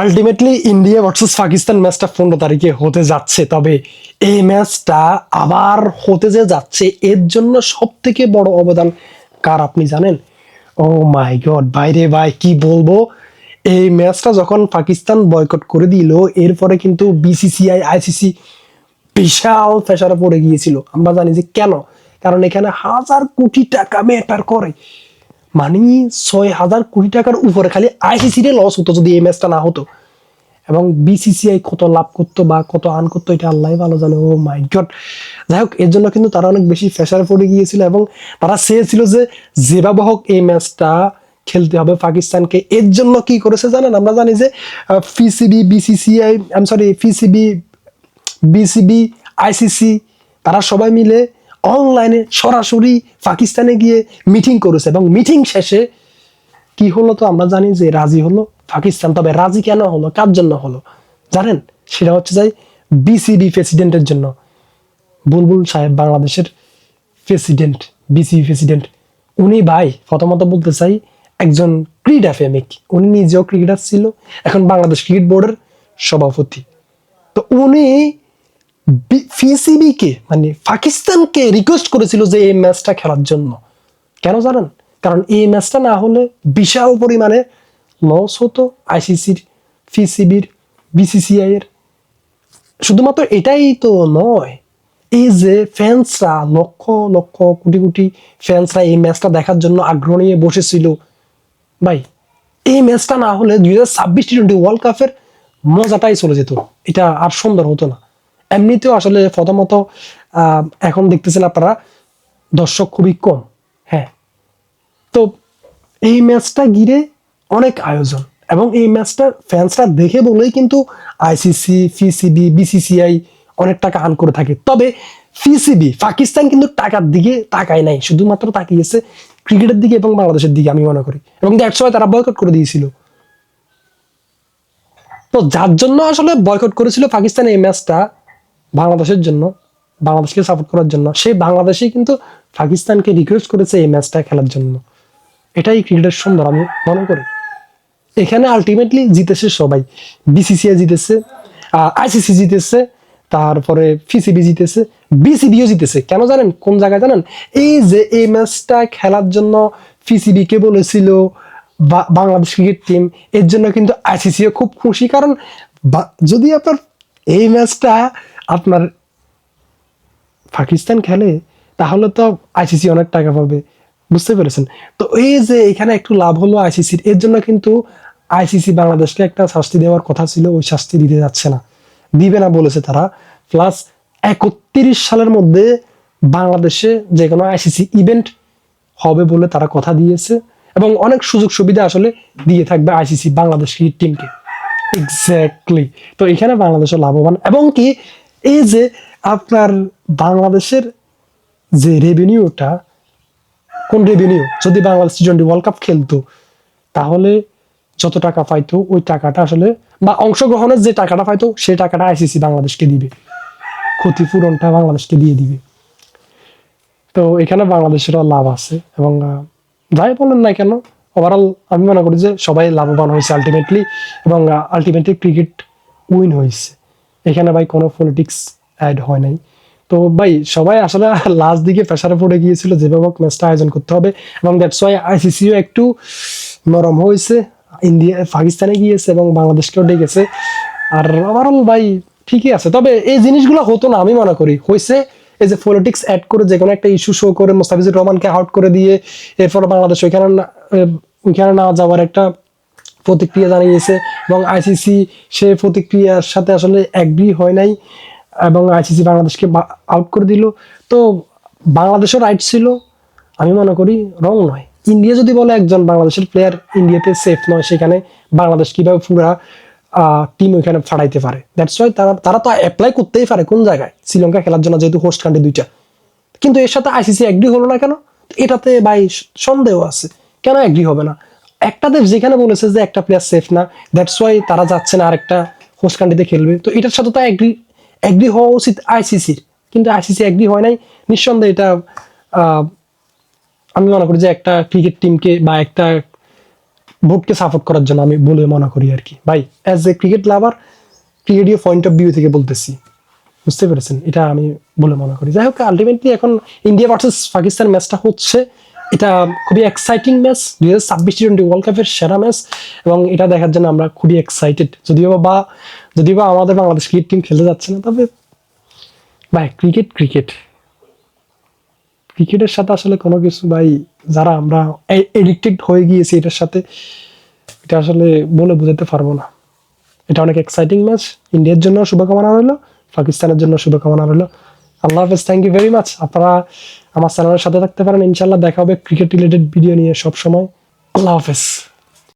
Ultimately India versus Pakistan ম্যাচটা 15 তারিখে হতে যাচ্ছে, তবে এই ম্যাচটা আবার হতে যে যাচ্ছে এর জন্য সব থেকে বড় অবদান কার আপনি জানেন? ও মাই গড ভাইরে ভাই, কি বলবো। এই ম্যাচটা যখন পাকিস্তান বয়কট করে দিল, এরপরে কিন্তু বিসিসিআই আইসিসি বিশাল প্রেসারে পড়ে গিয়েছিল। আমরা জানি যে কেন, কারণ এখানে হাজার কোটি টাকা ম্যাটার করে। মানে 6,000 কোটি টাকার উপরে খালি আইসিসির লস হতো যদি এই ম্যাচটা না হতো। এবং বিসিসিআই কত লাভ করতো বা কত আর্ন করতো এটা আল্লাহ ভালো জানে। ও মাই গড। যাই হোক, এর জন্য কিন্তু তারা অনেক বেশি প্রেসারে পড়ে গিয়েছিল এবং তারা চেয়েছিল যে যেভাবে হোক এই ম্যাচটা খেলতে হবে পাকিস্তানকে। এর জন্য কি করেছে জানেন? আমরা জানি যে PCB BCCI PCB BCB ICC তারা সবাই মিলে অনলাইনে সরাসরি পাকিস্তানে গিয়ে মিটিং করেছে এবং মিটিং শেষে কি হলো তো আমরা জানি যে রাজি হলো পাকিস্তান। তবে রাজি কেন হলো, কার জন্য হলো জানেন? সেটা হচ্ছে যে বিসিবি প্রেসিডেন্টের জন্য। বুলবুল সাহেব বাংলাদেশের প্রেসিডেন্ট, বিসিবি প্রেসিডেন্ট, উনি ভাই প্রথমত বলতে চাই একজন ক্রীড়া প্রেমিক। উনি নিজেও ক্রিকেটার ছিল, এখন বাংলাদেশ ক্রিকেট বোর্ডের সভাপতি। তো উনি পিসিবিকে মানে পাকিস্তানকে রিকোয়েস্ট করেছিল যে এই ম্যাচটা খেলার জন্য। কেন জানেন? কারণ এই ম্যাচটা না হলে বিশাল পরিমাণে লস হতো আইসিসির, পিসিবির, বিসিসিআই এর। শুধুমাত্র এটাই তো নয়, এই যে ফ্যান্সরা লক্ষ লক্ষ কোটি কোটি ফ্যান্সরা এই ম্যাচটা দেখার জন্য আগ্রহ নিয়ে বসেছিল ভাই, এই ম্যাচটা না হলে 2026 টি-20 ওয়ার্ল্ড কাপের মজাটাই চলে যেত, এটা আর সুন্দর হতো না। এমনিতেও আসলে প্রথমত এখন দেখতেছেন আপনারা দর্শক খুবই কম। হ্যাঁ, তো এই ম্যাচটা ঘিরে অনেক আয়োজন এবং এই ম্যাচটা ফ্যান্সরা দেখে বলেই কিন্তু আইসিসি, পিসিবি, বিসিসিআই অনেক টাকা আর্ন করে থাকে। তবে পিসিবি পাকিস্তান কিন্তু টাকার দিকে তাকায় নাই, শুধুমাত্র তাকিয়েছে ক্রিকেটের দিকে এবং বাংলাদেশের দিকে আমি মনে করি, এবং দ্যাটস ওয়াই তারা বয়কট করে দিয়েছিল। তো যার জন্য আসলে বয়কট করেছিল পাকিস্তান এই ম্যাচটা বাংলাদেশের জন্য, বাংলাদেশকে সাপোর্ট করার জন্য, সেই বাংলাদেশই কিন্তু পাকিস্তানকে রিকোয়েস্ট করেছে এই ম্যাচটা খেলার জন্য। এটাই ক্রিকেটের সুন্দর আমি মনে করি। এখানে আলটিমেটলি জিতেছে সবাই, বিসিসিআই জিতেছে, আইসিসি জিতেছে, তারপরে পিসিবি জিতেছে, বিসিবিও জিতেছে। কেন জানেন? কোন জায়গায় জানেন? এই যে এই ম্যাচটা খেলার জন্য পিসিবি কে বলেছিল বাংলাদেশ ক্রিকেট টিম, এর জন্য কিন্তু আইসিসিও খুব খুশি। কারণ যদি আপনার এই ম্যাচটা আপনার পাকিস্তান খেলে তাহলে তো আইসিসি অনেক টাকা পাবে, বুঝতে পেরেছেন? তো এই যে এখানে একটু লাভ হলো আইসিসির, এর জন্য কিন্তু আইসিসি বাংলাদেশকে একটা শাস্তি দেওয়ার কথা ছিল, ওই শাস্তি দিতে যাচ্ছে না, দিবে না বলেছে তারা। প্লাস 31 সালের মধ্যে বাংলাদেশে যে কোনো আইসিসি ইভেন্ট হবে বলে তারা কথা দিয়েছে এবং অনেক সুযোগ সুবিধা আসলে দিয়ে থাকবে আইসিসি বাংলাদেশ টিমকে। এক্স্যাক্টলি। তো এখানে বাংলাদেশের লাভবান, এবং কি এই যে আপনার বাংলাদেশের যে রেভিনিউটা, কোন রেভিনিউ, যদি বাংলাদেশ টি-20 ওয়ার্ল্ড কাপ খেলতো তাহলে যত টাকা পাইতো ওই টাকাটা আসলে, বা অংশগ্রহণের যে টাকাটা পাইতো সেই টাকাটা আইসিসি বাংলাদেশকে দিবে, ক্ষতিপূরণটা বাংলাদেশকে দিয়ে দিবে। তো এখানে বাংলাদেশেরও লাভ আছে এবং যাই বলেন না কেন, ওভারঅল আমি মনে করি যে সবাই লাভবান হয়েছে আলটিমেটলি, এবং আলটিমেটলি ক্রিকেট উইন হয়েছে। এখানে ভাই কোনো পলিটিক্স অ্যাড হয় নাই। তো ভাই সবাই আসলে লাস্ট দিকে প্রেসারে পড়ে গিয়েছিল যেভাবে ম্যাচটা আয়োজন করতে হবে, এবং দ্যাটস ওয়াই আইসিসিও একটু নরম হয়েছে, ইন্ডিয়া পাকিস্তানে গিয়েছে এবং বাংলাদেশকেও ডেকেছে। আর ওভারঅল ভাই ঠিকই আছে। তবে এই জিনিসগুলো হতো না আমি মনে করি, হয়েছে এই যে পলিটিক্স অ্যাড করে যে কোনো একটা ইস্যু শো করে মোস্তাফিজুর রহমানকে আউট করে দিয়ে এরপর বাংলাদেশ ওইখানে না যাওয়ার একটা প্রতিক্রিয়া জানিয়েছে, এবং আইসিসি সে প্রতিক্রিয়ার সাথে আসলে অ্যাগ্রি হয় নাই এবং আইসিসি বাংলাদেশকে আউট করে দিল। তো বাংলাদেশের রাইট ছিল, আমি মনে করি রং নয়। ইন্ডিয়া যদি বলে একজন বাংলাদেশের প্লেয়ার ইন্ডিয়াতে সেফ নয়, সেখানে বাংলাদেশ কিভাবে পুরা টিম ওইখানে ফাটাইতে পারে? দ্যাটস ওয়াই তারা তো অ্যাপ্লাই করতেই পারে কোন জায়গায়, শ্রীলঙ্কা খেলার জন্য, যেহেতু হোস্ট কান্ট্রি দুইটা। কিন্তু এর সাথে আইসিসি এগ্রি হলো না কেন? এটাতে ভাই সন্দেহ আছে, কেন এগ্রি হবে না? একটা দেশ যেখানে বলেছে যে একটা প্লেয়ার সেফ না, দ্যাটস ওয়াই তারা যাচ্ছে না আরেকটা হোস্ট কান্ট্রিতে খেলবে। তো এটার সাথে তো এগ্রি হওয়া উচিত আইসিসির, কিন্তু আইসিসি এগ্রি হয় নাই। নিঃসন্দেহে এটা আমি মনে করি যে একটা ক্রিকেট টিমকে বা একটা বোর্ডকে সাপোর্ট করার জন্য আমি বলে মনে করি আর কি ভাই, অ্যাজ এ ক্রিকেট লাভার, ক্রিকেটীয় পয়েন্ট অফ ভিউ থেকে বলতেছি, বুঝতে পেরেছেন, এটা আমি বলে মনে করি। যাই হোক, আলটিমেটলি এখন ইন্ডিয়া ভার্সেস পাকিস্তান ম্যাচটা হচ্ছে, এটা খুবই এক্সাইটিং ম্যাচ, 2026 টি20 ওয়ার্ল্ড কাপের সেরা ম্যাচ, এবং এটা দেখার জন্য আমরা খুবই এক্সাইটেড। যদিও বা আমাদের বাংলাদেশ ক্রিকেট টিম খেলতে যাচ্ছে না, তবে ভাই ক্রিকেটের সাথে আসলে কোনো কিছু ভাই, যারা আমরা এডিক্টেড হয়ে গিয়েছি এটার সাথে, এটা আসলে বলে বোঝাতে পারবো না। এটা অনেক এক্সাইটিং ম্যাচ, ইন্ডিয়ার জন্য শুভকামনা রইলো, পাকিস্তানের জন্য শুভকামনা রইলো। আল্লাহ হাফেজ, থ্যাংক ইউ ভেরি মাচ। আপনারা আমার চ্যানেলের সাথে থাকতে পারেন, ইনশাল্লাহ দেখা হবে ক্রিকেট রিলেটেড ভিডিও নিয়ে সব সময়। আল্লাহ হাফেজ।